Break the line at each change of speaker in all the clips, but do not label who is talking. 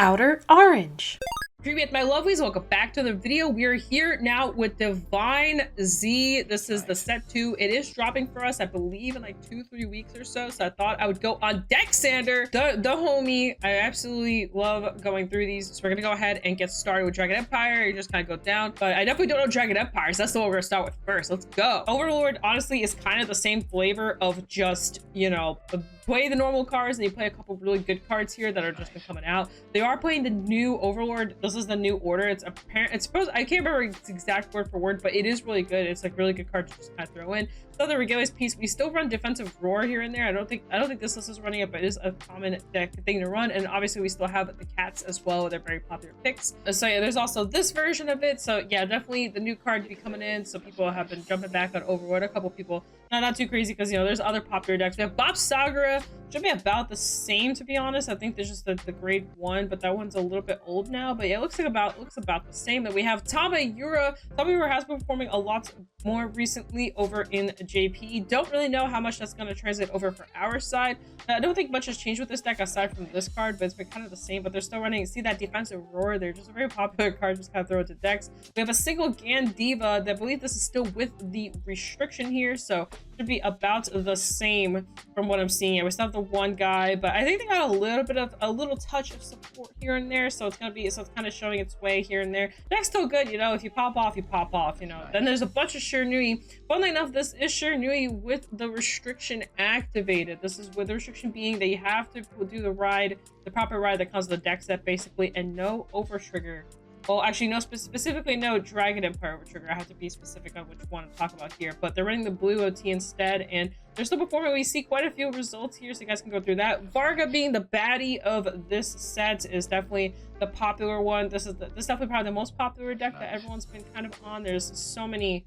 Outer Orange.
Greetings, my lovelies, welcome back to the video. We are here now with Divine Z. This is the set 2. It is dropping for us, I believe, in like 2-3 weeks or so. So I thought I would go on deck, Sander, the homie. I absolutely love going through these. So we're gonna go ahead and get started with Dragon Empire. You just kind of go down, but I definitely don't know Dragon Empire, so that's the one we're gonna start with first. Let's go. Overlord honestly is kind of the same flavor of just, you know, play the normal cards and you play a couple really good cards here that are just been coming out. They are playing the new Overlord. This is the new order. It's apparent, it's supposed, I can't remember its exact word for word, but it is really good. It's like really good card to just kind of throw in. So the Regalia's piece, we still run defensive roar here and there. I don't think this list is running it, but it is a common deck thing to run. And obviously we still have the cats as well. They're very popular picks. So yeah, there's also this version of it. So yeah, definitely the new card to be coming in. So people have been jumping back on Overlord. A couple people, not too crazy, because you know there's other popular decks. We have Bob Sagara, should be about the same, to be honest. I think there's just the grade 1, but that one's a little bit old now. But yeah, it looks about the same. Then we have Tamayura. Tamayura has been performing a lot more recently over in JP. Don't really know how much that's going to translate over for our side. I don't think much has changed with this deck aside from this card, but it's been kind of the same. But they're still running, see that defensive roar, they're just a very popular card, just kind of throw it to decks. We have a single Gan Diva that I believe this is still with the restriction here, so should be about the same from what I'm seeing. We still have the one guy, but I think they got a little touch of support here and there, so it's kind of showing its way here and there. Deck's still good, you know. If you pop off, you pop off, you know. Then there's a bunch of Shirnui. Funnily enough, this is Shirnui with the restriction activated. This is with the restriction being that you have to do the ride, the proper ride that comes with the deck set basically, and no over trigger. Well, actually, no, specifically no Dragon Empire over trigger. I have to be specific on which one to talk about here, but they're running the blue OT instead, and they're still performing. We see quite a few results here, so you guys can go through that. Varga being the baddie of this set is definitely the popular one. This is definitely probably the most popular deck that everyone's been kind of on. There's so many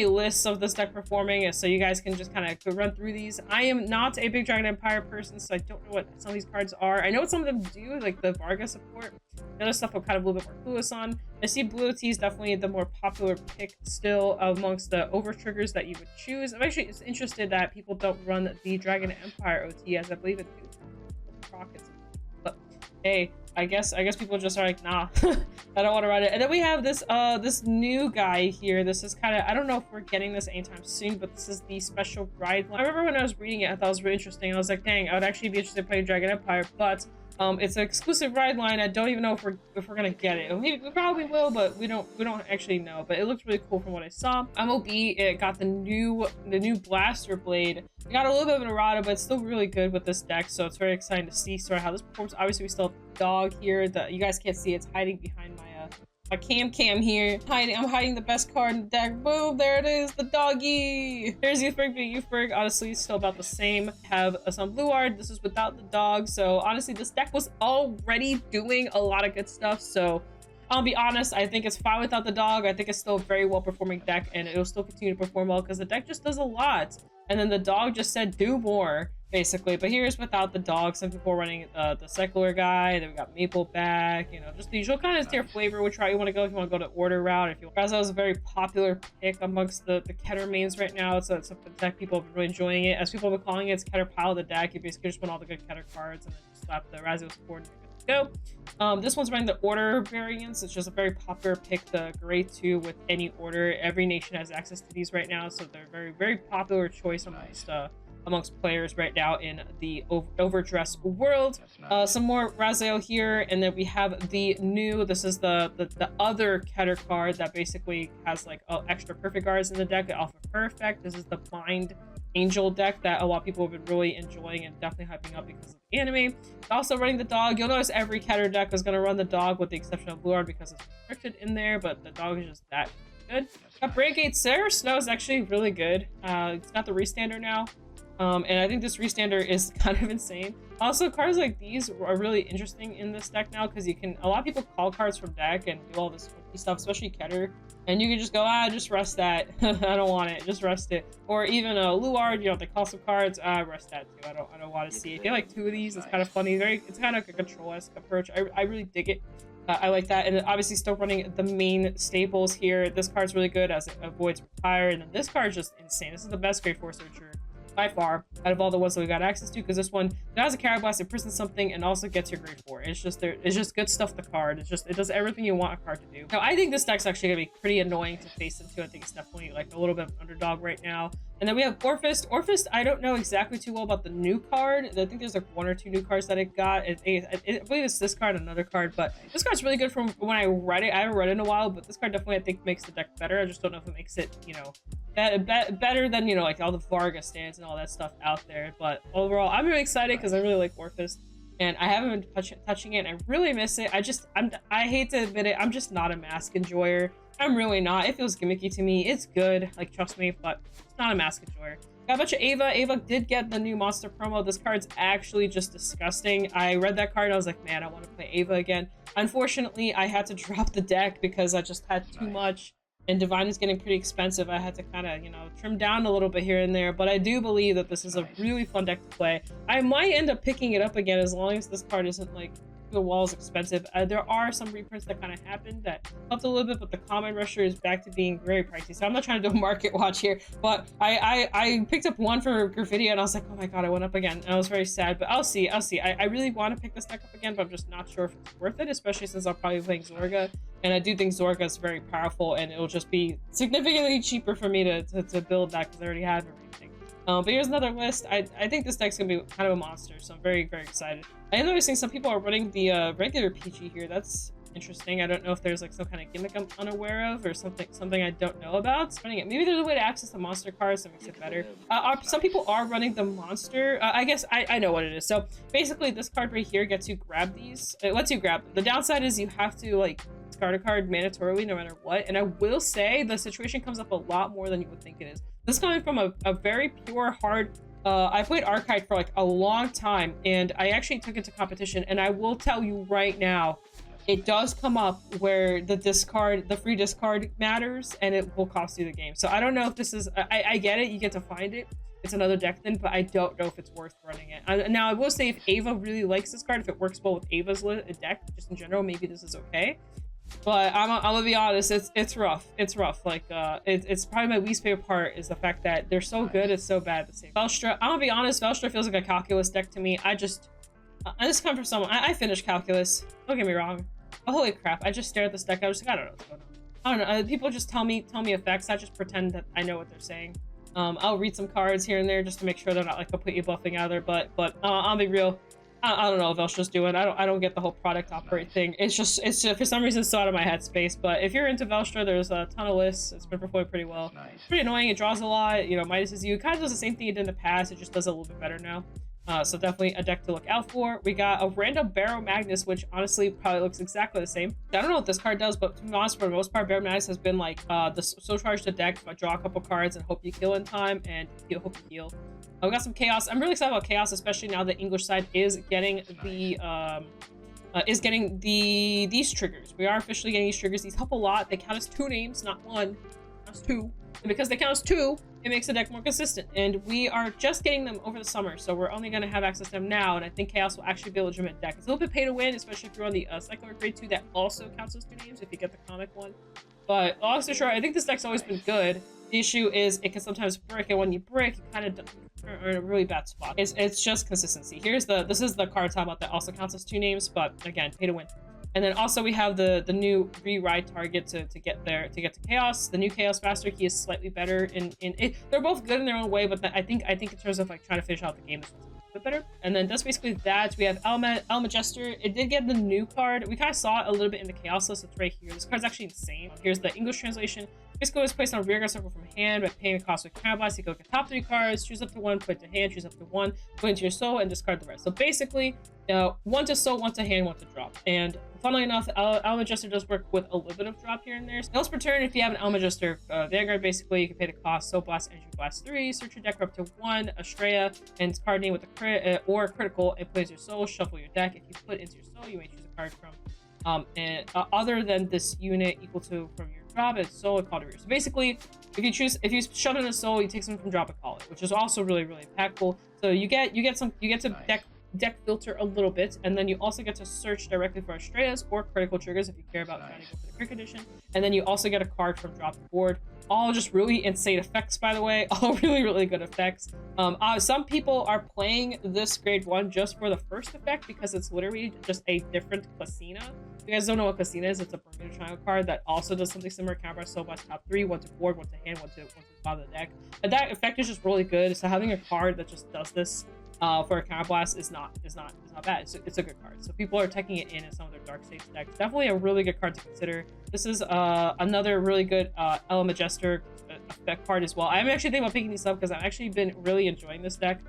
lists of this deck performing, so you guys can just kind of run through these. I am not a big Dragon Empire person, so I don't know what some of these cards are. I know what some of them do, like the Varga support. The other stuff I'm kind of a little bit more clueless on. I see Blue OT is definitely the more popular pick still amongst the over triggers that you would choose. I'm actually just interested that people don't run the Dragon Empire OT, as I believe it do. But hey, I guess people just are like, nah, I don't want to run it. And then we have this this new guy here. This is kind of, I don't know if we're getting this anytime soon, but this is the special ride line. I remember when I was reading it, I thought it was really interesting. I was like, dang, I would actually be interested in playing Dragon Empire, but it's an exclusive ride line. I don't even know if we're gonna get it. We probably will, but we don't actually know. But it looks really cool from what I saw. MOB, it got the new blaster blade. We got a little bit of an errata, but it's still really good with this deck. So it's very exciting to see sort of how this performs. Obviously, we still have the dog here that you guys can't see. It's hiding behind my cam here. I'm hiding the best card in the deck. Boom, there it is, the doggy. There's Youthberg being Youthberg. Honestly, it's still about the same. Have some blue art. This is without the dog. So honestly, this deck was already doing a lot of good stuff. So I'll be honest, I think it's fine without the dog. I think it's still a very well performing deck, and it'll still continue to perform well because the deck just does a lot. And then the dog just said do more, basically. But here's without the dog. Some people are running the secular guy. Then we got Maple back, you know, just the usual kind of tier flavor, which route you want to go. If you want to go to order route, if you Razo is a very popular pick amongst the Keter mains right now. It's a deck people have been really enjoying it. As people have been calling it, it's Keter pile of the deck. You basically just want all the good Keter cards and then just slap the Razo support and you're good to go. This one's running the order variants. It's just a very popular pick, the grade 2 with any order. Every nation has access to these right now, so they're very, very popular choice amongst players right now in the overdress world. Some more Raziel here, and then we have the new, this is the other Keter card that basically has like extra perfect guards in the deck off of perfect. This is the blind angel deck that a lot of people have been really enjoying and definitely hyping up because of the anime. Also running the dog. You'll notice every Keter deck is going to run the dog with the exception of Blue Art because it's restricted in there, but the dog is just that good. Got Brigade Sarah Snow is actually really good. It's got the restander now. And I think this restander is kind of insane. Also, cards like these are really interesting in this deck now because you can, a lot of people call cards from deck and do all this stuff, especially Keter, and you can just go, just rest that. I don't want it, just rest it. Or even a Luard, you know, they call some cards, rest that too. I don't want to see it. If you have like 2 of these, it's kind of funny. It's kind of like a control-esque approach. I really dig it. I like that. And then obviously still running the main staples here. This card's really good as it avoids retire, and then this card's just insane. This is the best grade 4 searcher by far out of all the ones that we got access to, because this one has a Carry Blast, imprisons something, and also gets your grade 4. It's just good stuff to card. It does everything you want a card to do. Now I think this deck's actually gonna be pretty annoying to face into. I think it's definitely like a little bit of underdog right now. And then we have Orphist. Orphist, I don't know exactly too well about the new card. I think there's like 1 or 2 new cards that it got. I believe it's this card, another card, but this card's really good from when I read it. I haven't read it in a while, but this card definitely I think makes the deck better. I just don't know if it makes it, you know, better than, you know, like all the Varga stands and all that stuff out there. But overall, I'm really excited because I really like Orphist. And I haven't been touching it, and I really miss it. I hate to admit it, I'm just not a mask enjoyer. I'm really not. It feels gimmicky to me. It's good, like, trust me, but it's not a mask enjoyer. Got a bunch of Ava. Ava did get the new monster promo. This card's actually just disgusting. I read that card and I was like, man, I want to play Ava again. Unfortunately, I had to drop the deck because I just had too much. And Divine is getting pretty expensive. I had to kind of, you know, trim down a little bit here and there. But I do believe that this is a really fun deck to play. I might end up picking it up again as long as this card isn't like the wall's expensive. There are some reprints that kind of happened that helped a little bit, but the Common Rusher is back to being very pricey. So I'm not trying to do a market watch here, but I picked up one for Graffiti and I was like, oh my god, I went up again. And I was very sad, but I'll see. I really want to pick this deck up again, but I'm just not sure if it's worth it, especially since I'll probably be playing Zorga. And I do think Zorga is very powerful, and it'll just be significantly cheaper for me to build that because I already have everything. But here's another list. I think this deck's gonna be kind of a monster, so I'm very, very excited. I am noticing some people are running the regular PG here. That's interesting. I don't know if there's like some kind of gimmick I'm unaware of or something I don't know about. Running it. Maybe there's a way to access the monster cards that makes it better. Some people are running the monster. I guess I know what it is. So basically, this card right here gets you grab these. It lets you grab them. The downside is you have to like discard a card mandatorily no matter what. And I will say the situation comes up a lot more than you would think it is. This is coming from a very pure, hard. I played Archive for like a long time, and I actually took it to competition. And I will tell you right now, it does come up where the free discard matters, and it will cost you the game. So I don't know if this is. I get it. You get to find it. It's another deck then, but I don't know if it's worth running it. Now I will say, if Ava really likes this card, if it works well with Ava's deck, just in general, maybe this is okay. But I'm gonna be honest, it's rough. It's rough. Like it's probably my least favorite part is the fact that they're so good, it's so bad at the same. Velstra, I'm gonna be honest, Velstra feels like a calculus deck to me. This comes from someone. I finished calculus. Don't get me wrong. Oh, holy crap! I just stared at this deck. I was like, I don't know what's going on. I don't know. People just tell me effects. I just pretend that I know what they're saying. I'll read some cards here and there just to make sure they're not like completely bluffing out there. But I'll be real. I don't know what Velstra's doing. I don't get the whole product operate thing. It's just for some reason it's out of my headspace. But if you're into Velstra, there's a ton of lists. It's been performing pretty well. It's pretty annoying. It draws a lot. You know, Midas is you. It kind of does the same thing it did in the past. It just does it a little bit better now. So definitely a deck to look out for. We got a random Barrow Magnus, which honestly probably looks exactly the same. I don't know what this card does, but to be honest, for the most part, Barrow Magnus has been like the so charge the deck, draw a couple cards and hope you kill in time and hope you heal. We got some Chaos. I'm really excited about Chaos, especially now the English side is getting these triggers. We are officially getting these triggers. These help a lot. They count as 2 names, not 1. That's 2. And because they count as 2, it makes the deck more consistent. And we are just getting them over the summer, so we're only going to have access to them now. And I think Chaos will actually be a legitimate deck. It's a little bit pay to win, especially if you're on the Cycler grade 2 that also counts as 2 names if you get the comic one. But long story short, I think this deck's always been good. The issue is it can sometimes brick, and when you brick, you kind of are in a really bad spot. It's just consistency. This is the card talking about that also counts as 2 names, but again, pay to win. And then also we have the new rewrite target to get to Chaos. The new Chaos Master, he is slightly better in it. They're both good in their own way, but I think in terms of like trying to finish out the game, this one's a bit better. And then that's basically that. We have Almajester. It did get the new card. We kind of saw it a little bit in the Chaos list. It's right here. This card's actually insane. Here's the English translation. Basically, it's placed on a rearguard circle from hand by paying a cost with Carry Blast. You can look at top 3 cards, choose up to 1, put it to hand, choose up to 1, put into your soul, and discard the rest. So basically, 1 to soul, 1 to hand, 1 to drop. And funnily enough, Almajester does work with a little bit of drop here and there. Once per turn, if you have an Almajester Vanguard, basically, you can pay the cost, Soul Blast, Energy Blast 3, search your deck for up to 1 Astrea, and its card name with a crit or critical, and plays your soul, shuffle your deck. If you put into your soul, you may choose a card from other than this unit equal to from your drop, it's soul and call to rear. So basically, if you shove in a soul, you take something from drop and call it, which is also really, really impactful. So you get to deck deck filter a little bit, and then you also get to search directly for Estrellas or critical triggers if you care about trying to go for the Crick edition. And then you also get a card from drop the board. All just really insane effects, by the way. All really good effects. Some people are playing this grade 1 just for the first effect because it's literally just a different Placina. If you guys don't know what Placina is, it's a Bermuda Triangle card that also does something similar. Counter so much top 3, 1 to board, 1 to hand, 1 to the bottom of the deck. But that effect is just really good. So having a card that just does this for a counterblast is not bad. It's a good card. So people are taking it in some of their Dark States decks. Definitely a really good card to consider. This is another really good Element Jester effect card as well. I'm actually thinking about picking these up because I've actually been really enjoying this deck.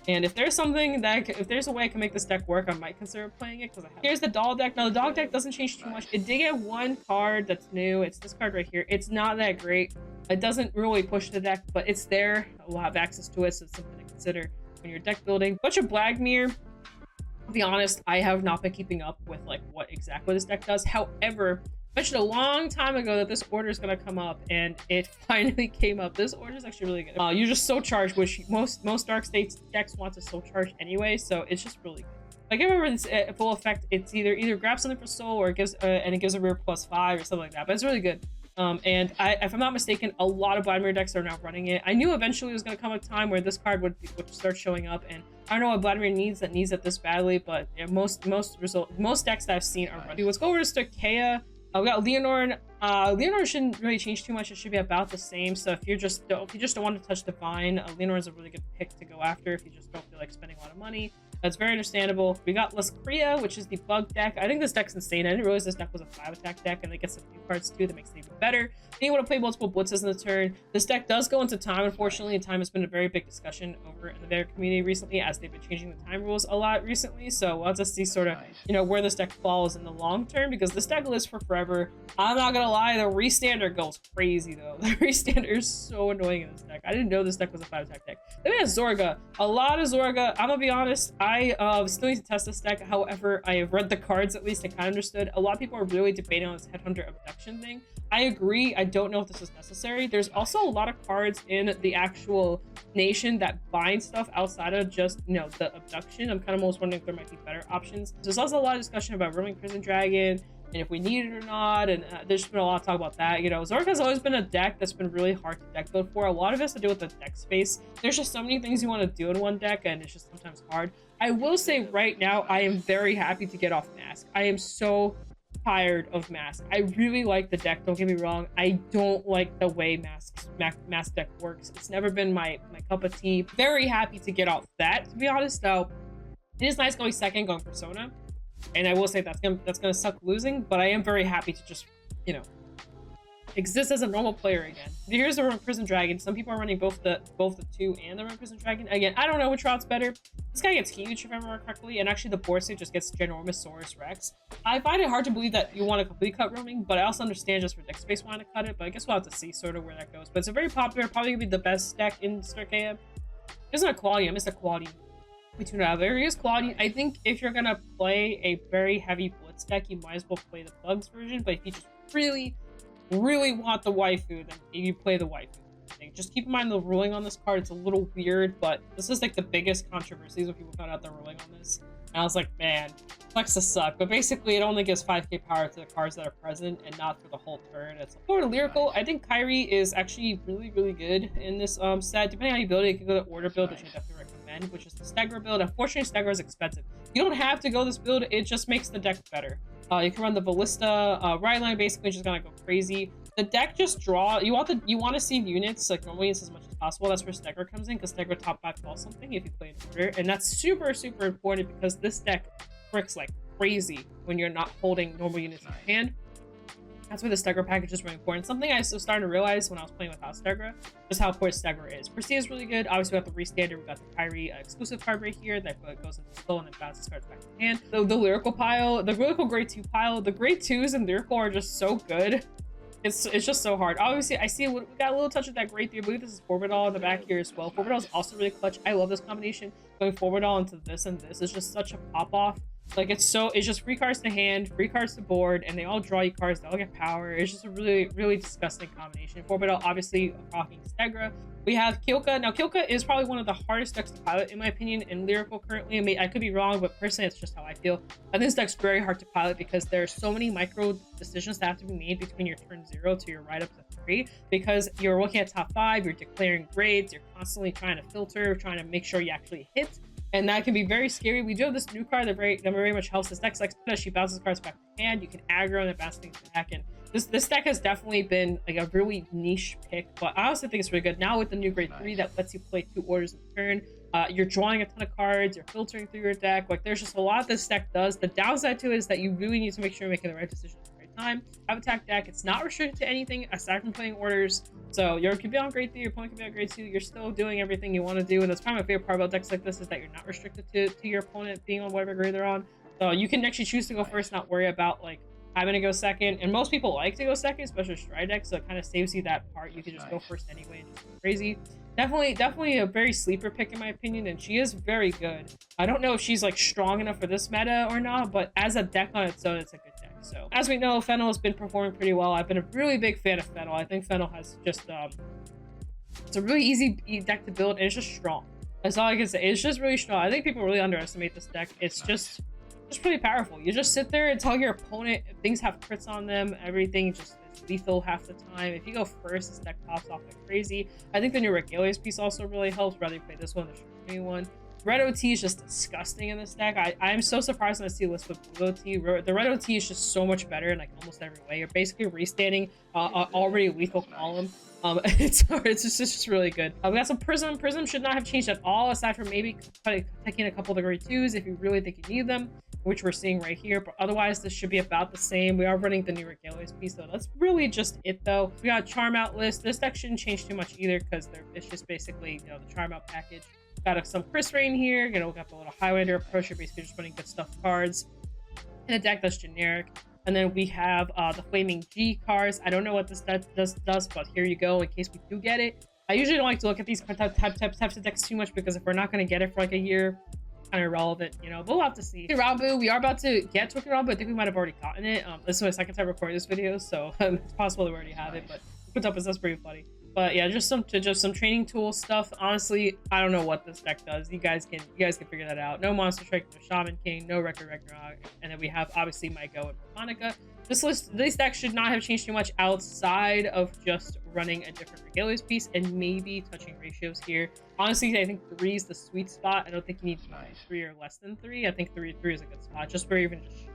And if there's something that if there's a way I can make this deck work, I might consider playing it. Because here's the doll deck. Now the dog deck doesn't change too much. It did get one card that's new. It's this card right here. It's not that great. It doesn't really push the deck, but it's there. We'll have access to it, so it's something to consider when you're deck building. Bunch of Blagmere. To be honest, I have not been keeping up with like what exactly this deck does. However, I mentioned a long time ago that this order is going to come up, and it finally came up. This order is actually really good. You're just so charged, which most Dark States decks want to soul charge anyway, so it's just really good. Like I remember this full effect, it's either grab something for soul or it gives and it gives a rear +5 or something like that, but it's really good. And if I'm not mistaken, a lot of Vladimir decks are now running it. I knew eventually it was going to come a time where this card would start showing up, and I don't know what Vladimir needs it this badly, but yeah, most decks that I've seen are running. Let's go over to Stakea. We got Leonore. Leonore shouldn't really change too much. It should be about the same. So if you just don't want to touch Divine, Leonore is a really good pick to go after if you just don't feel like spending a lot of money. That's very understandable. We got Lascria, which is the bug deck. I think this deck's insane. I didn't realize this deck was a 5-attack deck, and they get some new cards too that makes it even better. Then you want to play multiple blitzes in the turn. This deck does go into time, unfortunately, and time has been a very big discussion over in the Vanguard community recently, as they've been changing the time rules a lot recently. So we'll have to see sort of, where this deck falls in the long term, because this deck lives for forever. I'm not gonna lie, the restander goes crazy though. The restander is so annoying in this deck. I didn't know this deck was a 5-attack deck. Then we have Zorga. A lot of Zorga. I'm gonna be honest, I still need to test this deck. However, I have read the cards at least. I kind of understood. A lot of people are really debating on this Headhunter abduction thing. I agree. I don't know if this is necessary. There's also a lot of cards in the actual nation that bind stuff outside of just, the abduction. I'm kind of almost wondering if there might be better options. There's also a lot of discussion about Roaming Prison Dragon and if we need it or not, and there's been a lot of talk about that. Zork has always been a deck that's been really hard to deck build for. A lot of it has to do with the deck space. There's just so many things you want to do in one deck, and it's just sometimes hard. I will say right now, I am very happy to get off Mask. I am so tired of Mask. I really like the deck, don't get me wrong. I don't like the way Mask deck works. It's never been my cup of tea. Very happy to get off that, to be honest. Though it is nice going second, going Persona. And I will say that's gonna suck losing, but I am very happy to just, exist as a normal player again. Here's the Roaming Prison Dragon. Some people are running both the 2 and the Roaming Prison Dragon. Again, I don't know which route's better. This guy gets huge, if I remember correctly, and actually the board state just gets Ginormosaurus Rex. I find it hard to believe that you want to completely cut roaming, but I also understand just for deck space wanting to cut it. But I guess we'll have to see sort of where that goes. But it's a very popular, probably gonna be the best deck in Stakea. It's not quality. I missed the quality. We tune out. There is quality. I think if you're gonna play a very heavy blitz deck, you might as well play the Bugs version. But if you just really want the waifu, then you play the waifu thing. Just keep in mind the ruling on this card. It's a little weird, but this is like the biggest controversies when people found out the ruling on this. And I was like, man, Plexus suck. But basically, it only gives 5k power to the cards that are present and not for the whole turn. It's for Lyrical. I think Kyrie is actually really good in this set. Depending on how you build it, you can go to Order build, which I definitely recommend, which is the Stagger build. Unfortunately, Stagger is expensive. You don't have to go this build. It just makes the deck better. You can run the Ballista right line, basically just gonna go crazy. The deck just draw. You want to see units like normally it's as much as possible. That's where Stagger comes in, because Stagger top 5 falls something if you play in order, and that's super important because this deck bricks like crazy when you're not holding normal units in your hand. That's why the Stagger package is really important. Something I was starting to realize when I was playing without Stagger, just how important Stagger is. Prestige is really good. Obviously, we got the Restander. We got the Kyrie exclusive card right here that goes into slow and then bounces cards back in hand. The Lyrical pile, the Lyrical grade 2 pile, the grade 2s and Lyrical are just so good. It's just so hard. Obviously, I see we got a little touch of that grade 3. I believe this is Forbidal in the back here as well. Forbidal is also really clutch. I love this combination. Going Forbidal into this and this is just such a pop off. Like it's just free cards to hand, free cards to board, and they all draw you cards, they all get power. It's just a really, really disgusting combination. 4-bit obviously rocking Stegra. We have Kilka. Now Kilka is probably one of the hardest decks to pilot in my opinion in Lyrical currently. I mean, I could be wrong, but personally it's just how I feel. I think this deck's very hard to pilot because there's so many micro decisions that have to be made between your turn 0 to your right up to 3, because you're looking at top 5, you're declaring grades, you're constantly trying to filter, trying to make sure you actually hit. And that can be very scary. We do have this new card that very much helps this deck. Like she bounces cards back to hand. You can aggro and then bounce things back. And this deck has definitely been like a really niche pick, but I also think it's really good. Now with the new grade 3 that lets you play 2 orders in turn, you're drawing a ton of cards, you're filtering through your deck. Like there's just a lot this deck does. The downside to it is that you really need to make sure you're making the right decisions at the right time. Have attack deck. It's not restricted to anything aside from playing orders. So you could be on grade 3, your opponent could be on grade 2. You're still doing everything you want to do, and that's probably my favorite part about decks like this is that you're not restricted to your opponent being on whatever grade they're on. So you can actually choose to go first, not worry about like having to go second. And most people like to go second, especially stride decks, so it kind of saves you that part. You can just go first anyway and just go crazy. Definitely a very sleeper pick in my opinion, and she is very good. I don't know if she's like strong enough for this meta or not, but as a deck on its own, it's a good deck. So as we know, Fennel has been performing pretty well. I've been a really big fan of Fennel. I think Fennel has just it's a really easy deck to build, and it's just strong. That's all I can say. It's just really strong. I think people really underestimate this deck. It's just pretty powerful. You just sit there and tell your opponent things have crits on them, everything just is lethal half the time. If you go first, this deck pops off like crazy. I think the new Regalia's piece also really helps, whether you play this one or the new one. Red OT is just disgusting in this deck. I'm so surprised when I see a list with blue OT. The red OT is just so much better in like almost every way. You're basically restanding already lethal column. It's just really good. We got some Prism. Prism should not have changed at all, aside from maybe taking a couple of the grade 2s if you really think you need them, which we're seeing right here. But otherwise, this should be about the same. We are running the new Regalia's piece, though. That's really just it, though. We got Charm Out list. This deck shouldn't change too much either, because it's just basically, you know, the Charm Out package. Got some Chris Rain here. You know, we got the little Highlander approach. You're basically just running good stuff cards in a deck that's generic. And then we have the Flaming G cards. I don't know what this deck does, but here you go in case we do get it. I usually don't like to look at these types of decks too much, because if we're not going to get it for like a year, kind of irrelevant, you know, but we'll have to see. Rabu, we are about to get Tokyo Rabu. I think we might have already gotten it. This is my second time recording this video, so it's possible that we already have it, but what's up is that's pretty funny. But yeah, just some training tool stuff. Honestly, I don't know what this deck does. You guys can figure that out. No Monster Strike, no Shaman King, no Record Ragnarok, and then we have obviously Mygo and Monica. This deck should not have changed too much outside of just running a different Regalia's piece and maybe touching ratios here. Honestly, I think 3 is the sweet spot. I don't think you need 3 or less than 3. I think 3 is a good spot, just for even just.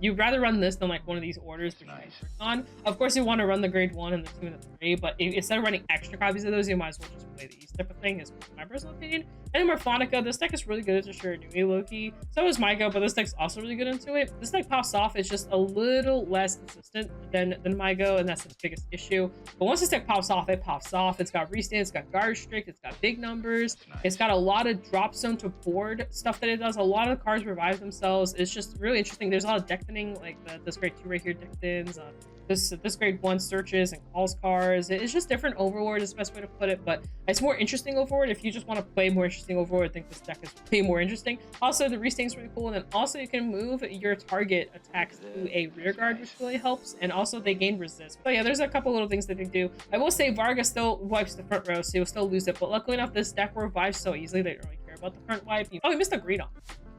You'd rather run this than like one of these orders which you work on. Of course, you want to run the grade 1 and the 2 and the 3, but instead of running extra copies of those, you might as well just play these type of thing, is my personal opinion. And then Morphonica, this deck is really good into Shiranui Loki. So is Mygo, but this deck's also really good into it. This deck pops off. It's just a little less consistent than Mygo, and that's its biggest issue. But once this deck pops off, it pops off. It's got restand, it's got guard strict, it's got big numbers, it's got a lot of drop zone to board stuff that it does. A lot of the cards revive themselves. It's just really interesting. There's a lot of deck thinning, like this grade 2 right here, deck thins. This grade 1 searches and calls cards. It's just different Overlord is the best way to put it, but it's more interesting Overlord. If you just want to play more interesting Overlord, I think this deck is way more interesting. Also, the restanding is really cool, and then also you can move your target attacks to a rear guard, which really helps, and also they gain resist. But yeah, there's a couple little things that they do. I will say Varga still wipes the front row, so you'll still lose it, but luckily enough, this deck revives so easily they don't really care about the front wipe. Oh, we missed a Greedon.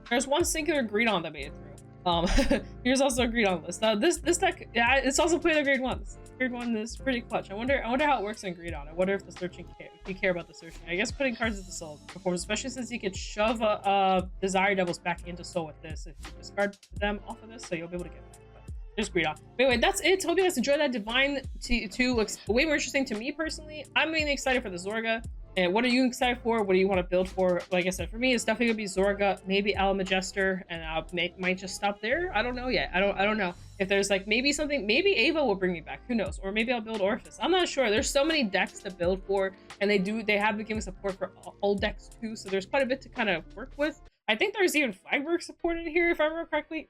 There's one singular Greedon that made it through. Here's also a Greedon list. This deck, yeah, it's also playing the grade 1s. Grade 1 is pretty clutch. I wonder how it works in Greedon. I wonder if the searching if you care about the searching. I guess putting cards into soul performs, especially since you could shove Desire Devils back into soul with this if you discard them off of this, so you'll be able to get that. But there's Greedon. But anyway, that's it. Hope you guys enjoyed that. Divine 2 looks way more interesting to me personally. I'm really excited for the Zorga. And what are you excited for? What do you want to build for? Like I said, for me, it's definitely gonna be Zorga, maybe Alamajester, and I might just stop there. I don't know yet. I don't know if there's like maybe something. Maybe Ava will bring me back. Who knows? Or maybe I'll build Orphis. I'm not sure. There's so many decks to build for, and they have been giving support for old decks too. So there's quite a bit to kind of work with. I think there's even Flagwork support in here if I remember correctly.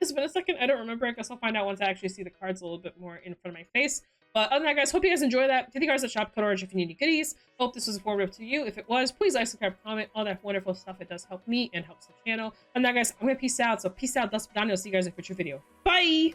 It's been a second. I don't remember. I guess I'll find out once I actually see the cards a little bit more in front of my face. But other than that, guys, hope you guys enjoy that. To the guys that shop, code Orange if you need any goodies. Hope this was informative to you. If it was, please like, subscribe, comment, all that wonderful stuff. It does help me and helps the channel. And that, guys, I'm gonna peace out. So peace out. That's Daniel. See you guys in a future video. Bye.